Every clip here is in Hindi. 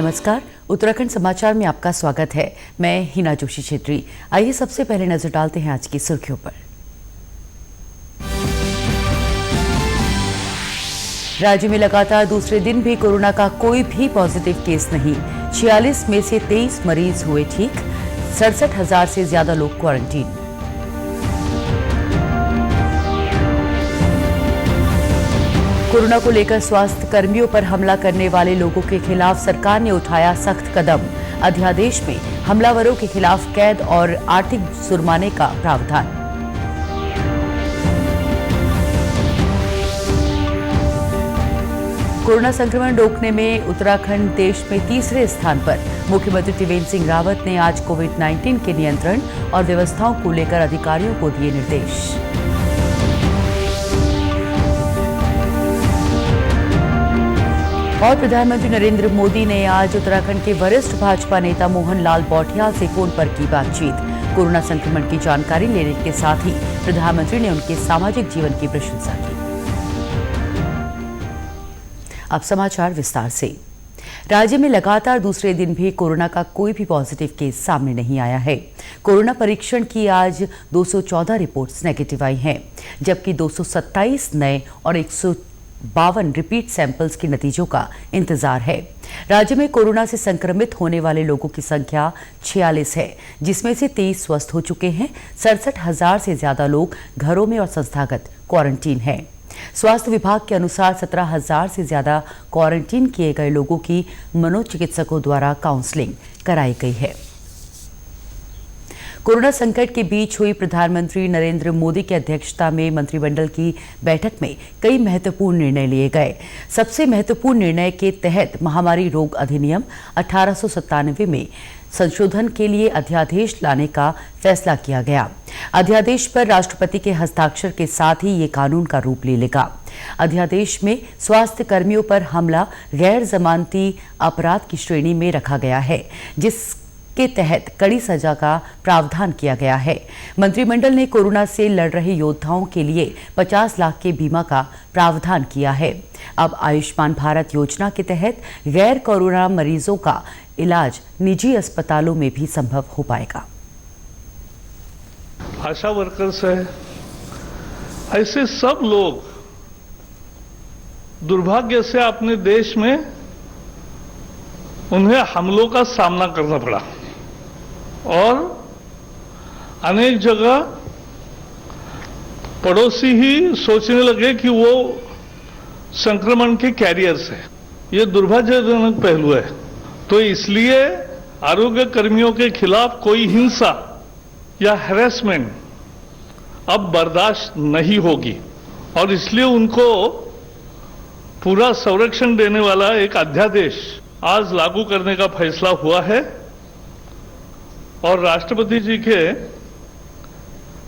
नमस्कार, उत्तराखंड समाचार में आपका स्वागत है। मैं हिना जोशी छेत्री। आइए सबसे पहले नजर डालते हैं आज की सुर्खियों पर। राज्य में लगातार दूसरे दिन भी कोरोना का कोई भी पॉजिटिव केस नहीं। 46 में से 23 मरीज हुए ठीक। 67,000 से ज्यादा लोग क्वारंटीन। कोरोना को लेकर स्वास्थ्य कर्मियों पर हमला करने वाले लोगों के खिलाफ सरकार ने उठाया सख्त कदम। अध्यादेश में हमलावरों के खिलाफ कैद और आर्थिक जुर्माने का प्रावधान। कोरोना संक्रमण रोकने में उत्तराखंड देश में तीसरे स्थान पर। मुख्यमंत्री त्रिवेंद्र सिंह रावत ने आज कोविड-19 के नियंत्रण और व्यवस्थाओं को लेकर अधिकारियों को दिए निर्देश। और प्रधानमंत्री नरेंद्र मोदी ने आज उत्तराखंड के वरिष्ठ भाजपा नेता मोहन लाल बौटियाल से फोन पर की बातचीत। कोरोना संक्रमण की जानकारी लेने के साथ ही प्रधानमंत्री ने उनके सामाजिक जीवन की प्रशंसा की। अब समाचार विस्तार से। राज्य में लगातार दूसरे दिन भी कोरोना का कोई भी पॉजिटिव केस सामने नहीं आया है। कोरोना परीक्षण की आज 214 रिपोर्ट्स नेगेटिव आई हैं, जबकि 227 नए और 152 रिपीट सैंपल्स के नतीजों का इंतजार है। राज्य में कोरोना से संक्रमित होने वाले लोगों की संख्या 46 है, जिसमें से 23 स्वस्थ हो चुके हैं। 67,000 से ज्यादा लोग घरों में और संस्थागत क्वारंटीन हैं। स्वास्थ्य विभाग के अनुसार 17,000 से ज्यादा क्वारंटीन किए गए लोगों की मनोचिकित्सकों द्वारा काउंसलिंग कराई गई है। कोरोना संकट के बीच हुई प्रधानमंत्री नरेंद्र मोदी की अध्यक्षता में मंत्रिमंडल की बैठक में कई महत्वपूर्ण निर्णय लिए गए। सबसे महत्वपूर्ण निर्णय के तहत महामारी रोग अधिनियम 1897 में संशोधन के लिए अध्यादेश लाने का फैसला किया गया। अध्यादेश पर राष्ट्रपति के हस्ताक्षर के साथ ही ये कानून का रूप ले लेगा। अध्यादेश में स्वास्थ्य कर्मियों पर हमला गैर जमानती अपराध की श्रेणी में रखा गया है, जिसके तहत कड़ी सजा का प्रावधान किया गया है। मंत्रिमंडल ने कोरोना से लड़ रहे योद्धाओं के लिए 50 लाख के बीमा का प्रावधान किया है। अब आयुष्मान भारत योजना के तहत गैर कोरोना मरीजों का इलाज निजी अस्पतालों में भी संभव हो पाएगा। आशा वर्कर्स है, ऐसे सब लोग दुर्भाग्य से अपने देश में उन्हें हमलों का सामना करना पड़ा और अनेक जगह पड़ोसी ही सोचने लगे कि वो संक्रमण के कैरियर्स हैं। ये दुर्भाग्यजनक पहलू है। तो इसलिए आरोग्य कर्मियों के खिलाफ कोई हिंसा या हैरेसमेंट अब बर्दाश्त नहीं होगी और इसलिए उनको पूरा संरक्षण देने वाला एक अध्यादेश आज लागू करने का फैसला हुआ है और राष्ट्रपति जी के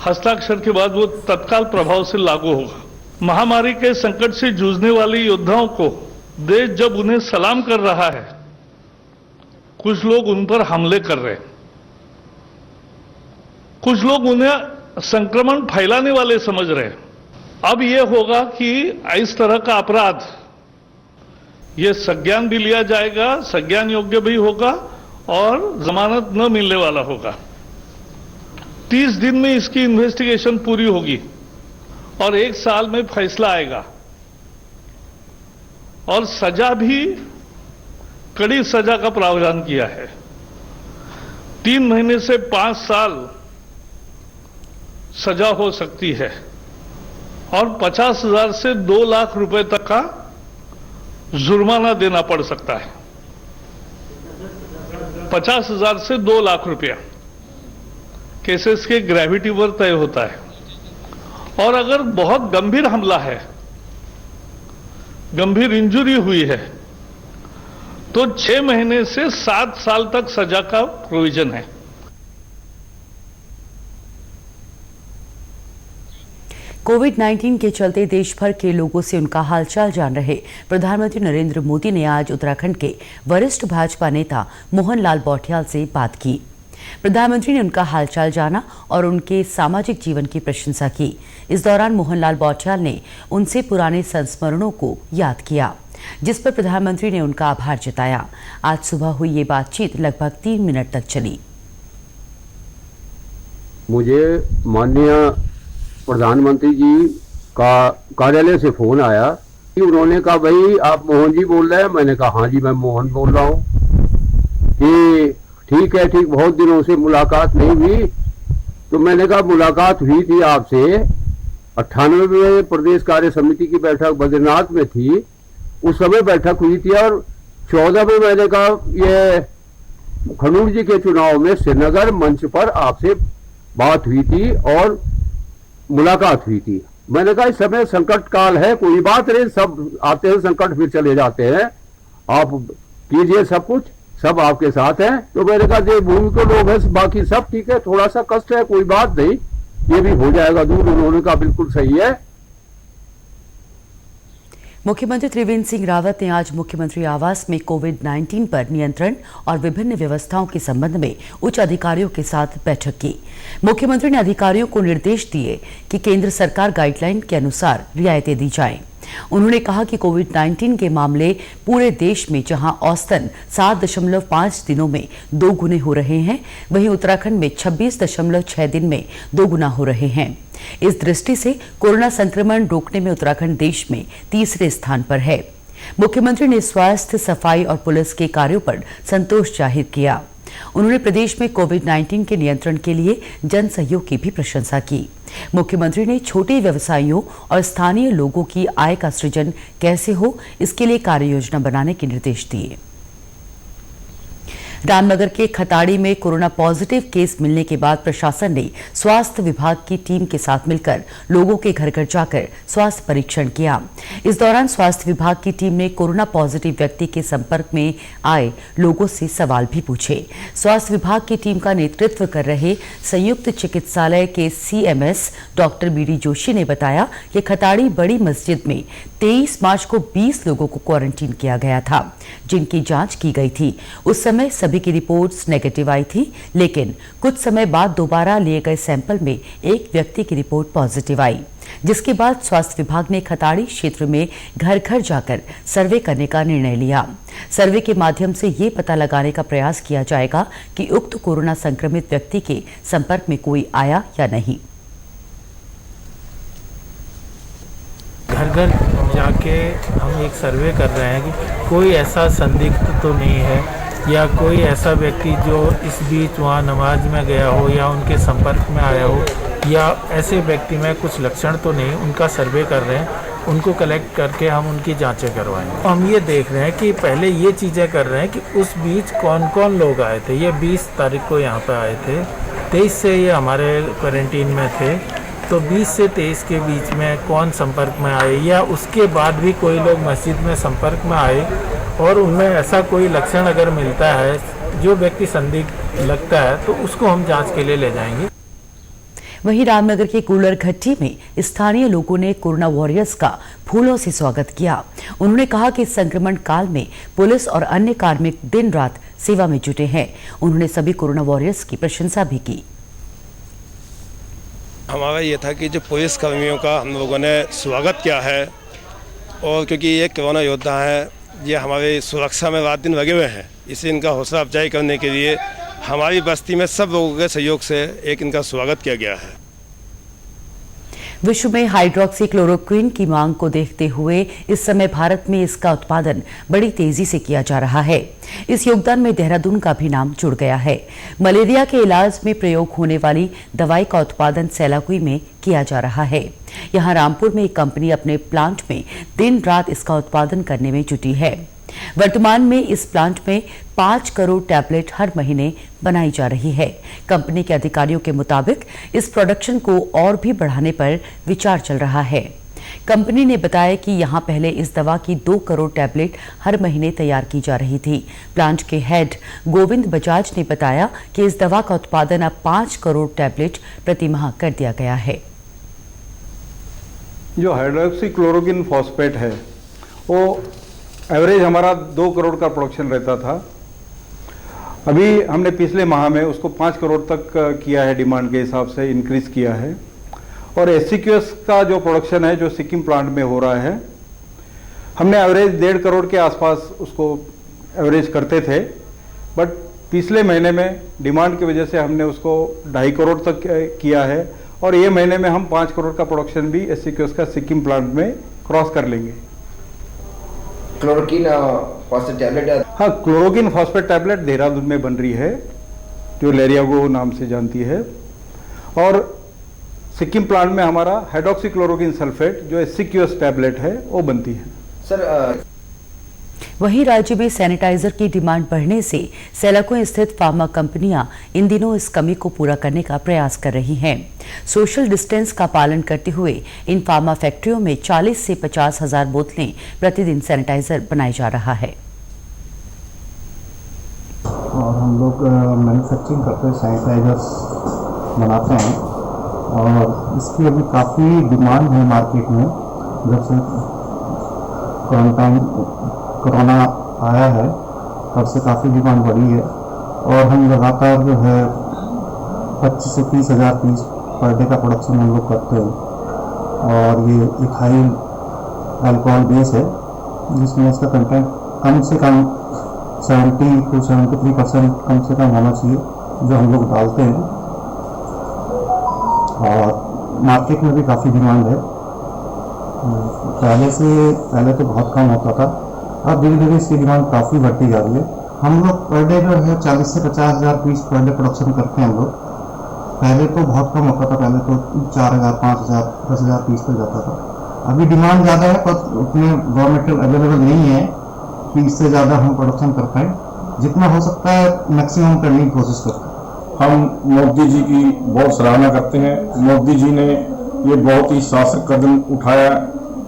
हस्ताक्षर के बाद वो तत्काल प्रभाव से लागू होगा। महामारी के संकट से जूझने वाले योद्धाओं को देश जब उन्हें सलाम कर रहा है, कुछ लोग उन पर हमले कर रहे हैं, कुछ लोग उन्हें संक्रमण फैलाने वाले समझ रहे हैं। अब यह होगा कि इस तरह का अपराध ये संज्ञान भी लिया जाएगा, संज्ञान योग्य भी होगा और जमानत न मिलने वाला होगा। 30 दिन में इसकी इन्वेस्टिगेशन पूरी होगी और 1 साल में फैसला आएगा और सजा भी कड़ी सजा का प्रावधान किया है। 3 महीने से 5 साल सजा हो सकती है और 50,000 से 2 लाख रुपए तक का जुर्माना देना पड़ सकता है। 50,000 से 2 लाख रुपया केसेस के ग्रेविटी पर तय होता है और अगर बहुत गंभीर हमला है, गंभीर इंजरी हुई है, तो 6 महीने से 7 साल तक सजा का प्रोविजन है। कोविड-19 के चलते देश भर के लोगों से उनका हालचाल जान रहे प्रधानमंत्री नरेंद्र मोदी ने आज उत्तराखंड के वरिष्ठ भाजपा नेता मोहन लाल बौटियाल से बात की। प्रधानमंत्री ने उनका हालचाल जाना और उनके सामाजिक जीवन की प्रशंसा की। इस दौरान मोहन लाल बौटियाल ने उनसे पुराने संस्मरणों को याद किया। जिस पर प्रधानमंत्री ने उनका आभार जताया। आज सुबह हुई ये बातचीत लगभग 3 मिनट तक चली। मुझे माननीय प्रधानमंत्री जी का कार्यालय से फोन आया कि उन्होंने कहा, भाई आप मोहन जी बोल रहे हैं? मैंने कहा हाँ जी मैं मोहन बोल रहा हूँ। कि ठीक है, ठीक, बहुत दिनों से मुलाकात नहीं हुई। तो मैंने कहा मुलाकात हुई थी आपसे 98वें प्रदेश कार्य समिति की बैठक बद्रीनाथ में थी, उस समय बैठक हुई थी। और 14 में मैंने कहा ये खनूर जी के चुनाव में श्रीनगर मंच पर आपसे बात हुई थी और मुलाकात हुई थी। मैंने कहा इस समय संकट काल है, कोई बात नहीं, सब आते हैं संकट फिर चले जाते हैं, आप कीजिए सब कुछ, सब आपके साथ हैं। तो मैंने कहा देवभूमि को लोग है, बाकी सब ठीक है, थोड़ा सा कष्ट है, कोई बात नहीं, ये भी हो जाएगा दूर। उन्होंने कहा बिल्कुल सही है। मुख्यमंत्री त्रिवेंद्र सिंह रावत ने आज मुख्यमंत्री आवास में कोविड-19 पर नियंत्रण और विभिन्न व्यवस्थाओं के संबंध में उच्च अधिकारियों के साथ बैठक की। मुख्यमंत्री ने अधिकारियों को निर्देश दिए कि केंद्र सरकार गाइडलाइन के अनुसार रियायतें दी जाएं। उन्होंने कहा कि कोविड-19 के मामले पूरे देश में जहां औसतन 7.5 दिनों में 2 गुने हो रहे हैं, वहीं उत्तराखंड में 26.6 दिन में 2 गुना हो रहे हैं। इस दृष्टि से कोरोना संक्रमण रोकने में उत्तराखंड देश में तीसरे स्थान पर है। मुख्यमंत्री ने स्वास्थ्य, सफाई और पुलिस के कार्यों पर संतोष जाहिर किया। उन्होंने प्रदेश में कोविड-19 के नियंत्रण के लिए जन सहयोग की भी प्रशंसा की। मुख्यमंत्री ने छोटे व्यवसायियों और स्थानीय लोगों की आय का सृजन कैसे हो, इसके लिए कार्य योजना बनाने के निर्देश दिए। रामनगर के खताड़ी में कोरोना पॉजिटिव केस मिलने के बाद प्रशासन ने स्वास्थ्य विभाग की टीम के साथ मिलकर लोगों के घर घर जाकर स्वास्थ्य परीक्षण किया। इस दौरान स्वास्थ्य विभाग की टीम ने कोरोना पॉजिटिव व्यक्ति के संपर्क में आए लोगों से सवाल भी पूछे। स्वास्थ्य विभाग की टीम का नेतृत्व कर रहे संयुक्त चिकित्सालय के CMS डॉक्टर BD जोशी ने बताया कि खताड़ी बड़ी मस्जिद में 23 मार्च को 20 लोगों को क्वारंटीन किया गया था, जिनकी जांच की गई थी। उस समय सभी की रिपोर्ट्स नेगेटिव आई थी, लेकिन कुछ समय बाद दोबारा लिए गए सैंपल में एक व्यक्ति की रिपोर्ट पॉजिटिव आई, जिसके बाद स्वास्थ्य विभाग ने खताड़ी क्षेत्र में घर घर जाकर सर्वे करने का निर्णय लिया। सर्वे के माध्यम से ये पता लगाने का प्रयास किया जाएगा कि उक्त कोरोना संक्रमित व्यक्ति के संपर्क में कोई आया या नहीं। घर घर जाके हम एक सर्वे कर रहे हैं कि कोई ऐसा संदिग्ध तो नहीं है या कोई ऐसा व्यक्ति जो इस बीच वहाँ नमाज में गया हो या उनके संपर्क में आया हो या ऐसे व्यक्ति में कुछ लक्षण तो नहीं, उनका सर्वे कर रहे हैं। उनको कलेक्ट करके हम उनकी जांचें करवाएंगे। हम ये देख रहे हैं कि पहले ये चीज़ें कर रहे हैं कि उस बीच कौन कौन लोग आए थे। ये 20 तारीख को यहाँ पर आए थे, 23 से ये हमारे क्वारंटीन में थे, तो 20 से 23 के बीच में कौन संपर्क में आए या उसके बाद भी कोई लोग मस्जिद में संपर्क में आए और उनमें ऐसा कोई लक्षण अगर मिलता है, जो व्यक्ति संदिग्ध लगता है, तो उसको हम जांच के लिए ले जाएंगे। वहीं रामनगर के कूलर घट्टी में स्थानीय लोगों ने कोरोना वॉरियर्स का फूलों से स्वागत किया। उन्होंने कहा कि इस संक्रमण काल में पुलिस और अन्य कार्मिक दिन रात सेवा में जुटे हैं। उन्होंने सभी कोरोना वॉरियर्स की प्रशंसा भी की। हमारा ये था कि जो पुलिस कर्मियों का हम लोगों ने स्वागत किया है, और क्योंकि ये कोरोना योद्धा है, ये हमारी सुरक्षा में रात दिन लगे हुए हैं, इसे इनका हौसला अफजाई करने के लिए हमारी बस्ती में सब लोगों के सहयोग से एक इनका स्वागत किया गया है। विश्व में हाइड्रोक्सीक्लोरोक्विन की मांग को देखते हुए इस समय भारत में इसका उत्पादन बड़ी तेजी से किया जा रहा है। इस योगदान में देहरादून का भी नाम जुड़ गया है। मलेरिया के इलाज में प्रयोग होने वाली दवाई का उत्पादन सेलाकुई में किया जा रहा है। यहाँ रामपुर में एक कंपनी अपने प्लांट में दिन रात इसका उत्पादन करने में जुटी है। वर्तमान में इस प्लांट में 5 करोड़ टैबलेट हर महीने बनाई जा रही है। कंपनी के अधिकारियों के मुताबिक इस प्रोडक्शन को और भी बढ़ाने पर विचार चल रहा है। कंपनी ने बताया कि यहां पहले इस दवा की 2 करोड़ टैबलेट हर महीने तैयार की जा रही थी। प्लांट के हेड गोविंद बजाज ने बताया कि इस दवा का उत्पादन अब 5 करोड़ टैबलेट प्रति माह कर दिया गया है। जो हाइड्रोक्सीक्लोरोक्विन फॉस्फेट है, वो एवरेज हमारा 2 करोड़ का प्रोडक्शन रहता था। अभी हमने पिछले माह में उसको 5 करोड़ तक किया है, डिमांड के हिसाब से इंक्रीज किया है। और SCQS का जो प्रोडक्शन है, जो सिक्किम प्लांट में हो रहा है, हमने एवरेज 1.5 करोड़ के आसपास उसको एवरेज करते थे, बट पिछले महीने में डिमांड की वजह से हमने उसको 2.5 करोड़ तक किया है और ये महीने में हम 5 करोड़ का प्रोडक्शन भी SCQS का सिक्किम प्लांट में क्रॉस कर लेंगे। क्लोरोक्विन फॉस्फेट टैबलेट, हाँ, क्लोरोक्विन फॉस्फेट टैबलेट देहरादून में बन रही है जो लेरियागो नाम से जानती है, और सिक्किम प्लांट में हमारा हाइड्रोक्सीक्लोरोक्विन सल्फेट जो SCQS टैबलेट है वो बनती है। सर वहीं राज्य में सैनिटाइजर की डिमांड बढ़ने से सैलाकुई स्थित फार्मा कंपनियां इन दिनों इस कमी को पूरा करने का प्रयास कर रही हैं। सोशल डिस्टेंस का पालन करते हुए इन फार्मा फैक्ट्रियों में 40 से 50 हजार बोतलें प्रतिदिन सैनिटाइजर बनाया जा रहा है। और हम लोग मैन्युफैक्चरिंग करते हैं, सैनिटाइजर्स बनाते हैं और इसकी अभी काफ़ी डिमांड है मार्केट में। जब से कोरोना आया है तब से काफ़ी डिमांड बढ़ी है और हम लगातार जो है 25 से 30 हज़ार पीस पर डे का प्रोडक्शन हम लोग करते हैं। और ये एक हाई अल्कोहल बेस है जिसमें इसका कंटेंट कम से कम 70 to 73% कम से कम होना चाहिए जो हम लोग डालते हैं, और मार्केट में भी काफ़ी डिमांड है। पहले तो बहुत कम होता था, अब धीरे धीरे इसकी डिमांड काफ़ी बढ़ती जा रही है। हम लोग पर डे जो है 40 से 50 हज़ार पीस पर डे प्रोडक्शन करते हैं हम लोग। पहले तो बहुत कम होता था, पहले तो 4,000, 5,000, 10,000 पीस पर जाता था। अभी डिमांड ज़्यादा है पर उतने रॉ मटेरियल अवेलेबल नहीं है कि इससे ज़्यादा हम प्रोडक्शन कर पाएँ। जितना हो सकता है मैक्सिमम करने की कोशिश करते हैं। हम मोदी जी की बहुत सराहना करते हैं। मोदी जी ने ये बहुत ही शासक कदम उठाया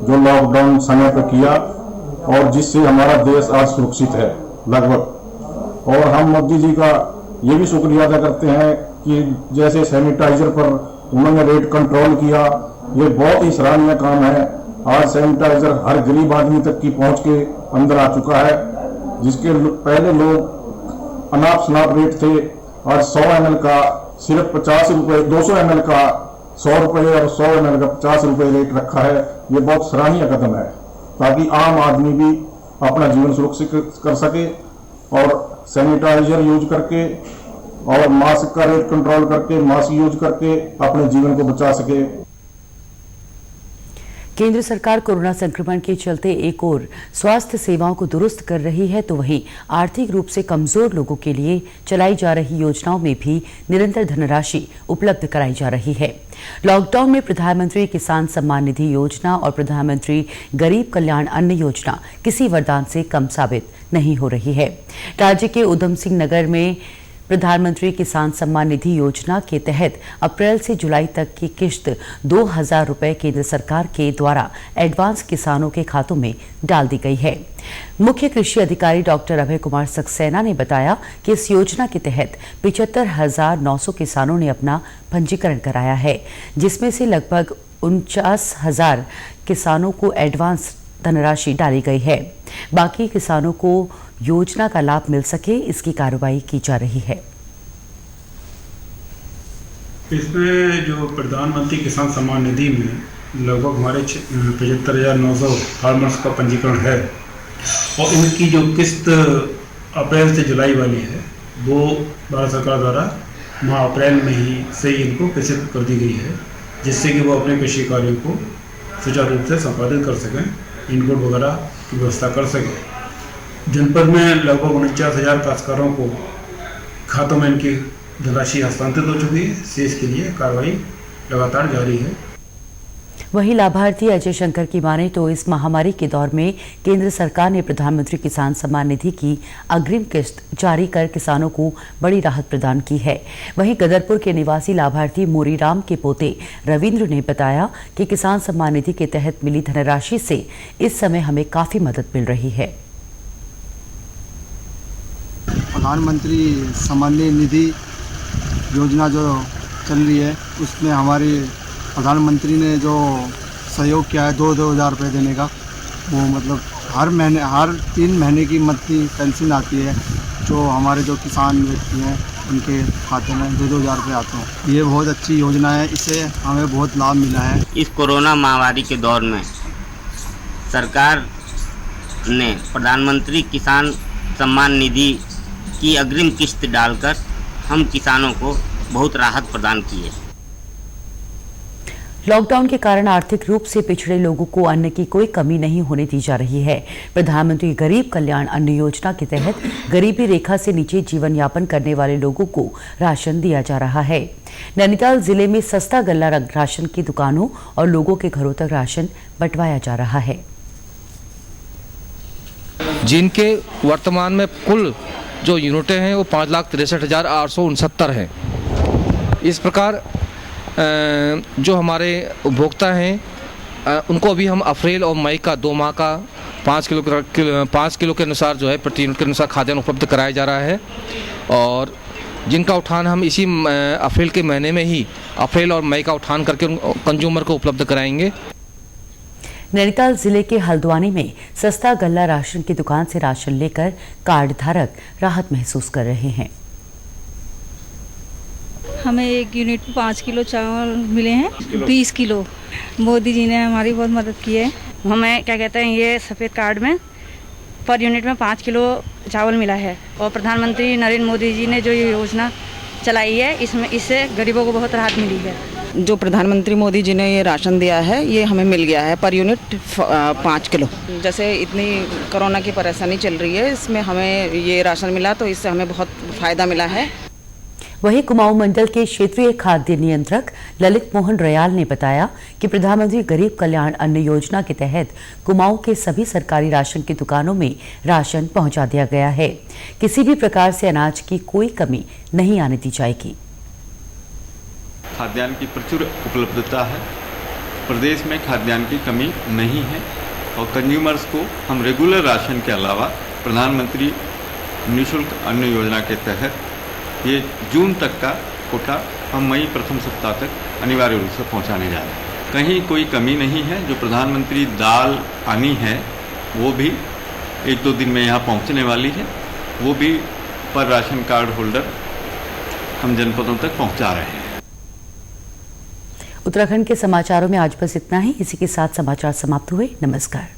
जो लॉकडाउन समय पर किया और जिससे हमारा देश आज सुरक्षित है लगभग। और हम मोदी जी का ये भी शुक्रिया अदा करते हैं कि जैसे सैनिटाइजर पर उन्होंने रेट कंट्रोल किया, ये बहुत ही सराहनीय काम है। आज सैनिटाइजर हर गरीब आदमी तक की पहुंच के अंदर आ चुका है, जिसके पहले लोग अनाप शनाप रेट थे। आज 100 ml का सिर्फ 50 रुपए, 200 ml का 100 रुपए और 100 ml का 50 रुपए रेट रखा है। ये बहुत सराहनीय कदम है ताकि आम आदमी भी अपना जीवन सुरक्षित कर सके और सैनिटाइजर यूज करके और मास्क का रेट कंट्रोल करके, मास्क यूज करके अपने जीवन को बचा सके। केंद्र सरकार कोरोना संक्रमण के चलते एक ओर स्वास्थ्य सेवाओं को दुरुस्त कर रही है तो वहीं आर्थिक रूप से कमजोर लोगों के लिए चलाई जा रही योजनाओं में भी निरंतर धनराशि उपलब्ध कराई जा रही है। लॉकडाउन में प्रधानमंत्री किसान सम्मान निधि योजना और प्रधानमंत्री गरीब कल्याण अन्न योजना किसी वरदान से कम साबित नहीं हो रही है। राज्य के उधम सिंह नगर में प्रधानमंत्री किसान सम्मान निधि योजना के तहत अप्रैल से जुलाई तक की किश्त 2,000 रुपए केंद्र सरकार के द्वारा एडवांस किसानों के खातों में डाल दी गई है। मुख्य कृषि अधिकारी डॉक्टर अभय कुमार सक्सेना ने बताया कि इस योजना के तहत 75,900 किसानों ने अपना पंजीकरण कराया है, जिसमें से लगभग 49,000 किसानों को एडवांस धनराशि डाली गई है। बाकी किसानों को योजना का लाभ मिल सके इसकी कार्रवाई की जा रही है। इसमें जो प्रधानमंत्री किसान सम्मान निधि में लगभग हमारे 75,900 फार्मर्स का पंजीकरण है और इनकी जो किस्त अप्रैल से जुलाई वाली है वो भारत सरकार द्वारा माह अप्रैल में ही से इनको प्रेषित कर दी गई है, जिससे कि वो अपने कृषि कार्यों को सुचारू रूप से संपादित कर सकें, इनपुट वगैरह की व्यवस्था कर सकें। जनपद में लगभग 49,000 काश्तकारों को खातों में इनकी धनराशि हस्तांतरित हो चुकी है। शेष के लिए कार्रवाई लगातार जारी है। वहीं लाभार्थी अजय शंकर की माने तो इस महामारी के दौर में केंद्र सरकार ने प्रधानमंत्री किसान सम्मान निधि की अग्रिम किस्त जारी कर किसानों को बड़ी राहत प्रदान की है। वहीं गदरपुर के निवासी लाभार्थी मोरीराम के पोते रविंद्र ने बताया कि किसान सम्मान निधि के तहत मिली धनराशि से इस समय हमें काफी मदद मिल रही है। प्रधानमंत्री सम्मान निधि योजना जो चल रही है उसमें हमारे प्रधानमंत्री ने जो सहयोग किया है 2,000 रुपये देने का, वो मतलब हर 3 महीने की मंथली पेंशन आती है जो हमारे जो किसान व्यक्ति हैं उनके खाते में 2,000 रुपये आते हैं। ये बहुत अच्छी योजना है, इससे हमें बहुत लाभ मिला है। इस कोरोना महामारी के दौर में सरकार ने प्रधानमंत्री किसान सम्मान निधि की अग्रिम किस्त डालकर हम किसानों को बहुत राहत प्रदान की है। लॉकडाउन के कारण आर्थिक रूप से पिछड़े लोगों को अन्न की कोई कमी नहीं होने दी जा रही है। प्रधानमंत्री गरीब कल्याण अन्न योजना के तहत गरीबी रेखा से नीचे जीवन यापन करने वाले लोगों को राशन दिया जा रहा है। नैनीताल जिले में सस्ता गल्ला राशन की दुकानों और लोगों के घरों तक राशन बंटवाया जा रहा है, जिनके वर्तमान में कुल जो यूनिटें हैं वो 5,63,869 हैं। इस प्रकार जो हमारे उपभोक्ता हैं उनको अभी हम अप्रैल और मई का 2 माह का 5 किलो के अनुसार जो है प्रति यूनिट के अनुसार खाद्यान्न उपलब्ध कराया जा रहा है, और जिनका उठान हम इसी अप्रैल के महीने में ही अप्रैल और मई का उठान करके कंज्यूमर को उपलब्ध कराएंगे। नैनीताल जिले के हल्द्वानी में सस्ता गल्ला राशन की दुकान से राशन लेकर कार्ड धारक राहत महसूस कर रहे हैं। हमें 1 यूनिट में 5 किलो चावल मिले हैं, 20 किलो। मोदी जी ने हमारी बहुत मदद की है। हमें क्या कहते हैं, ये सफ़ेद कार्ड में पर यूनिट में 5 किलो चावल मिला है, और प्रधानमंत्री नरेंद्र मोदी जी ने जो ये योजना चलाई है इसमें इससे गरीबों को बहुत राहत मिली है। जो प्रधानमंत्री मोदी जी ने ये राशन दिया है ये हमें मिल गया है पर यूनिट 5 किलो। जैसे इतनी कोरोना की परेशानी चल रही है, इसमें हमें ये राशन मिला तो इससे हमें बहुत फ़ायदा मिला है। वहीं कुमाऊं मंडल के क्षेत्रीय खाद्य नियंत्रक ललित मोहन रयाल ने बताया कि प्रधानमंत्री गरीब कल्याण अन्न योजना के तहत कुमाऊं के सभी सरकारी राशन की दुकानों में राशन पहुंचा दिया गया है। किसी भी प्रकार से अनाज की कोई कमी नहीं आने दी जाएगी। खाद्यान्न की प्रचुर उपलब्धता है, प्रदेश में खाद्यान्न की कमी नहीं है, और कंज्यूमर्स को हम रेगुलर राशन के अलावा प्रधानमंत्री निःशुल्क अन्न योजना के तहत ये जून तक का कोटा हम मई प्रथम सप्ताह तक अनिवार्य रूप से पहुंचाने जा रहे हैं। कहीं कोई कमी नहीं है। जो प्रधानमंत्री दाल आनी है वो भी 1-2 दिन में यहाँ पहुंचने वाली है, वो भी पर राशन कार्ड होल्डर हम जनपदों तक पहुंचा रहे हैं। उत्तराखंड के समाचारों में आज बस इतना ही। इसी के साथ समाचार समाप्त हुए। नमस्कार।